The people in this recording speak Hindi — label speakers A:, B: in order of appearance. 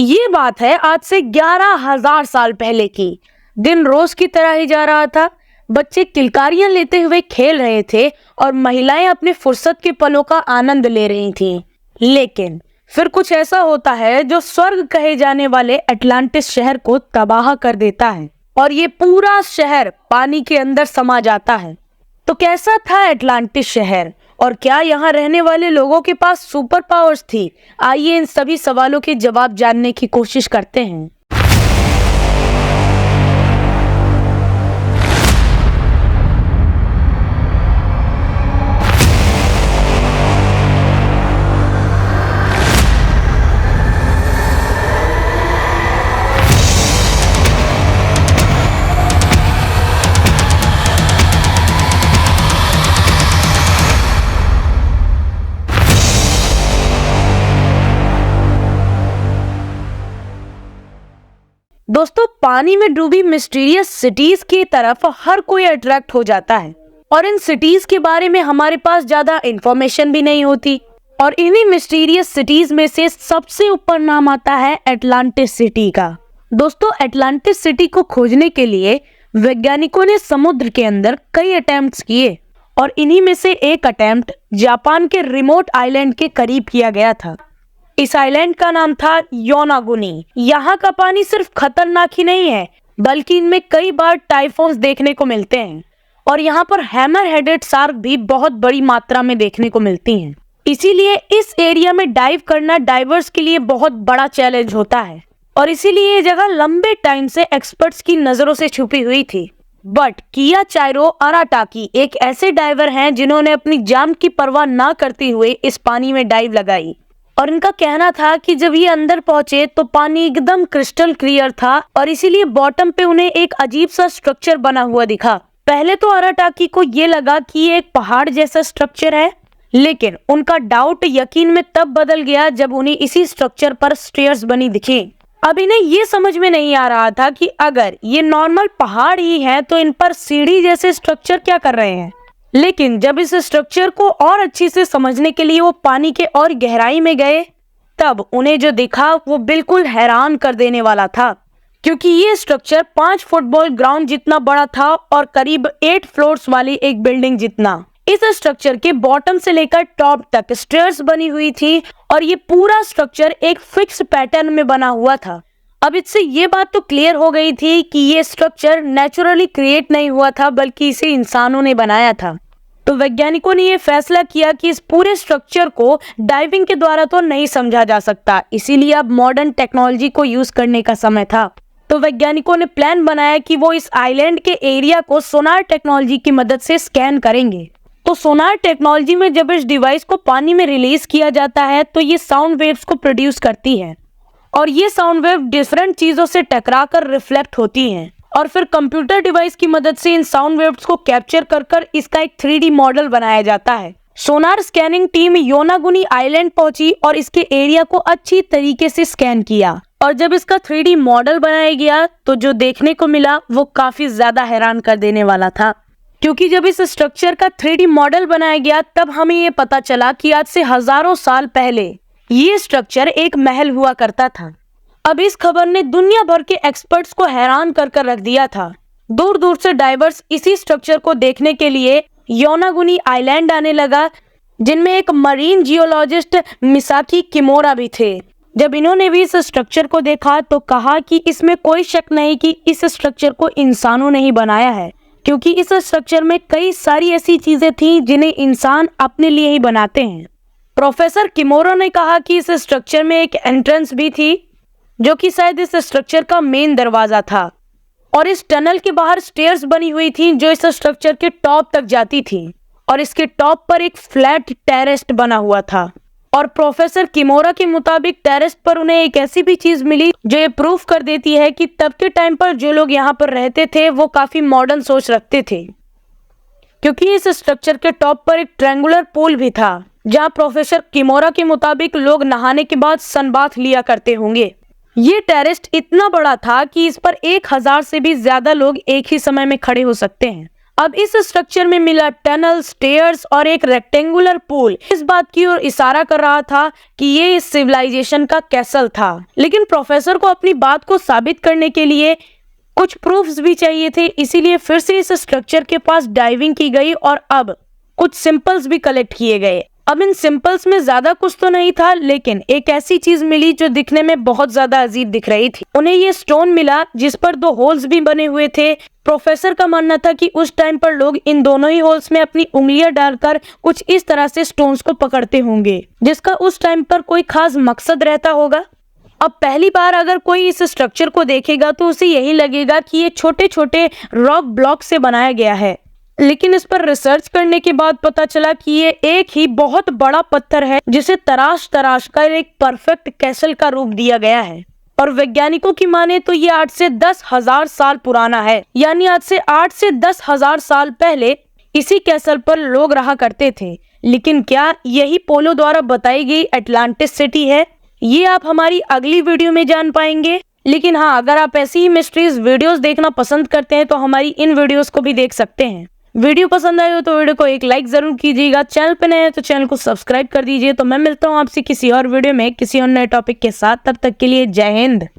A: ये बात है आज से 11,000 साल पहले की। दिन रोज की तरह ही जा रहा था। बच्चे किलकारियां लेते हुए खेल रहे थे और महिलाएं अपने फुर्सत के पलों का आनंद ले रही थीं। लेकिन फिर कुछ ऐसा होता है जो स्वर्ग कहे जाने वाले अटलांटिस शहर को तबाह कर देता है और ये पूरा शहर पानी के अंदर समा जाता है। तो कैसा था अटलांटिस शहर और क्या यहाँ रहने वाले लोगों के पास सुपर पावर्स थी? आइए इन सभी सवालों के जवाब जानने की कोशिश करते हैं। दोस्तों, पानी में डूबी मिस्टीरियस सिटीज की तरफ हर कोई अट्रैक्ट हो जाता है और इन सिटीज के बारे में हमारे पास ज्यादा इंफॉर्मेशन भी नहीं होती। और इन्हीं मिस्टीरियस सिटीज में से सबसे ऊपर नाम आता है अटलांटिस सिटी का। दोस्तों, अटलांटिस सिटी को खोजने के लिए वैज्ञानिकों ने समुद्र के अंदर कई अटेम्प्ट्स किए और इन्हीं में से एक अटेम्प्ट जापान के रिमोट आइलैंड के करीब किया गया था। इस आइलैंड का नाम था योनागुनी। यहाँ का पानी सिर्फ खतरनाक ही नहीं है बल्कि इनमें कई बार टाइफॉन्स देखने को मिलते हैं और यहाँ पर हैमर हेडेड शार्क भी बहुत बड़ी मात्रा में देखने को मिलती हैं। इसीलिए इस एरिया में डाइव करना डाइवर्स के लिए बहुत बड़ा चैलेंज होता है और इसीलिए ये जगह लंबे टाइम से एक्सपर्ट्स की नजरों से छुपी हुई थी। बट कियाचाइरो अराटाकी एक ऐसे डाइवर हैं जिन्होंने अपनी जान की परवाह ना करते हुए इस पानी में डाइव लगाई और इनका कहना था कि जब ये अंदर पहुंचे तो पानी एकदम क्रिस्टल क्लियर था और इसीलिए बॉटम पे उन्हें एक अजीब सा स्ट्रक्चर बना हुआ दिखा। पहले तो अराटाकी को ये लगा कि ये एक पहाड़ जैसा स्ट्रक्चर है, लेकिन उनका डाउट यकीन में तब बदल गया जब उन्हें इसी स्ट्रक्चर पर स्टेयर्स बनी दिखी। अब इन्हें ये समझ में नहीं आ रहा था कि अगर ये नॉर्मल पहाड़ ही है तो इन पर सीढ़ी जैसे स्ट्रक्चर क्या कर रहे हैं। लेकिन जब इस स्ट्रक्चर को और अच्छी से समझने के लिए वो पानी के और गहराई में गए तब उन्हें जो दिखा वो बिल्कुल हैरान कर देने वाला था, क्योंकि ये स्ट्रक्चर 5 फुटबॉल ग्राउंड जितना बड़ा था और करीब 8 फ्लोर्स वाली एक बिल्डिंग जितना। इस स्ट्रक्चर के बॉटम से लेकर टॉप तक स्टेयर्स बनी हुई थी और ये पूरा स्ट्रक्चर एक फिक्स पैटर्न में बना हुआ था। अब इससे ये बात तो क्लियर हो गई थी कि ये स्ट्रक्चर नेचुरली क्रिएट नहीं हुआ था बल्कि इसे इंसानों ने बनाया था। तो वैज्ञानिकों ने ये फैसला किया कि इस पूरे स्ट्रक्चर को डाइविंग के द्वारा तो नहीं समझा जा सकता, इसीलिए अब मॉडर्न टेक्नोलॉजी को यूज करने का समय था। तो वैज्ञानिकों ने प्लान बनाया कि वो इस आइलैंड के एरिया को सोनार टेक्नोलॉजी की मदद से स्कैन करेंगे। तो सोनार टेक्नोलॉजी में जब इस डिवाइस को पानी में रिलीज किया जाता है तो ये साउंड वेव्स को प्रोड्यूस करती है और ये साउंड वेव डिफरेंट चीजों से टकराकर रिफ्लेक्ट होती हैं और फिर कंप्यूटर डिवाइस की मदद से इन साउंड वेव्स को कैप्चर कर इसका एक 3D मॉडल बनाया जाता है। सोनार स्कैनिंग टीम योनागुनी आइलैंड पहुंची और इसके एरिया को अच्छी तरीके से स्कैन किया और जब इसका 3D मॉडल बनाया गया तो जो देखने को मिला वो काफी ज्यादा हैरान कर देने वाला था, क्योंकि जब इस स्ट्रक्चर का 3D मॉडल बनाया गया तब हमें ये पता चला कि आज से हजारों साल पहले ये स्ट्रक्चर एक महल हुआ करता था। अब इस खबर ने दुनिया भर के एक्सपर्ट्स को हैरान कर रख दिया था। दूर दूर से डाइवर्स इसी स्ट्रक्चर को देखने के लिए योनागुनी आइलैंड आने लगा, जिनमें एक मरीन जियोलॉजिस्ट मिसाकी किमोरा भी थे। जब इन्होंने भी इस स्ट्रक्चर को देखा तो कहा कि इसमें कोई शक नहीं कि इस स्ट्रक्चर को इंसानों ने ही बनाया है, क्योंकि इस स्ट्रक्चर में कई सारी ऐसी चीजें थी जिन्हें इंसान अपने लिए ही बनाते हैं। प्रोफेसर किमोरा ने कहा कि इस स्ट्रक्चर में एक एंट्रेंस भी थी जो कि शायद इस स्ट्रक्चर का मेन दरवाजा था और इस टनल के बाहर स्टेयर्स बनी हुई थी जो इस स्ट्रक्चर के टॉप तक जाती थी और इसके टॉप पर एक फ्लैट टेरेस बना हुआ था। और प्रोफेसर किमोरा के मुताबिक टेरेस पर उन्हें एक ऐसी भी चीज मिली जो ये प्रूफ कर देती है कि तब के टाइम पर जो लोग यहाँ पर रहते थे वो काफी मॉडर्न सोच रखते थे, क्योंकि इस स्ट्रक्चर के टॉप पर एक ट्रायंगुलर पूल भी था जहाँ प्रोफेसर किमोरा के मुताबिक लोग नहाने के बाद सनबाथ लिया करते होंगे। ये टेरेस इतना बड़ा था कि इस पर 1000 से भी ज्यादा लोग एक ही समय में खड़े हो सकते हैं। अब इस स्ट्रक्चर में मिला टनल, स्टेयर्स और एक रेक्टेंगुलर पूल इस बात की ओर इशारा कर रहा था कि ये इस सिविलाइजेशन का कैसल था। लेकिन प्रोफेसर को अपनी बात को साबित करने के लिए कुछ प्रूफ्स भी चाहिए थे, इसीलिए फिर से इस स्ट्रक्चर के पास डाइविंग की गई और अब कुछ सिंपल्स भी कलेक्ट किए गए। अब इन सिंपल्स में ज्यादा कुछ तो नहीं था, लेकिन एक ऐसी चीज मिली जो दिखने में बहुत ज्यादा अजीब दिख रही थी। उन्हें ये स्टोन मिला जिस पर 2 होल्स भी बने हुए थे। प्रोफेसर का मानना था कि उस टाइम पर लोग इन दोनों ही होल्स में अपनी उंगलियां डालकर कुछ इस तरह से स्टोन्स को पकड़ते होंगे, जिसका उस टाइम पर कोई खास मकसद रहता होगा। अब पहली बार अगर कोई इस स्ट्रक्चर को देखेगा तो उसे यही लगेगा कि ये छोटे छोटे रॉक ब्लॉक से बनाया गया है, लेकिन इस पर रिसर्च करने के बाद पता चला कि ये एक ही बहुत बड़ा पत्थर है जिसे तराश तराश कर एक परफेक्ट कैसल का रूप दिया गया है। और वैज्ञानिकों की माने तो ये 8 से 10,000 साल पुराना है, यानी आज से 8 से 10,000 साल पहले इसी कैसल पर लोग रहा करते थे। लेकिन क्या यही पोलो द्वारा बताई गई एटलांटिस सिटी है? ये आप हमारी अगली वीडियो में जान पाएंगे। लेकिन हाँ, अगर आप ऐसी ही मिस्ट्रीज वीडियोस देखना पसंद करते हैं तो हमारी इन वीडियोस को भी देख सकते हैं। वीडियो पसंद आई हो तो वीडियो को एक लाइक जरूर कीजिएगा। चैनल पे नए हैं तो चैनल को सब्सक्राइब कर दीजिए। तो मैं मिलता हूँ आपसे किसी और वीडियो में किसी और नए टॉपिक के साथ। तब तक के लिए जय हिंद।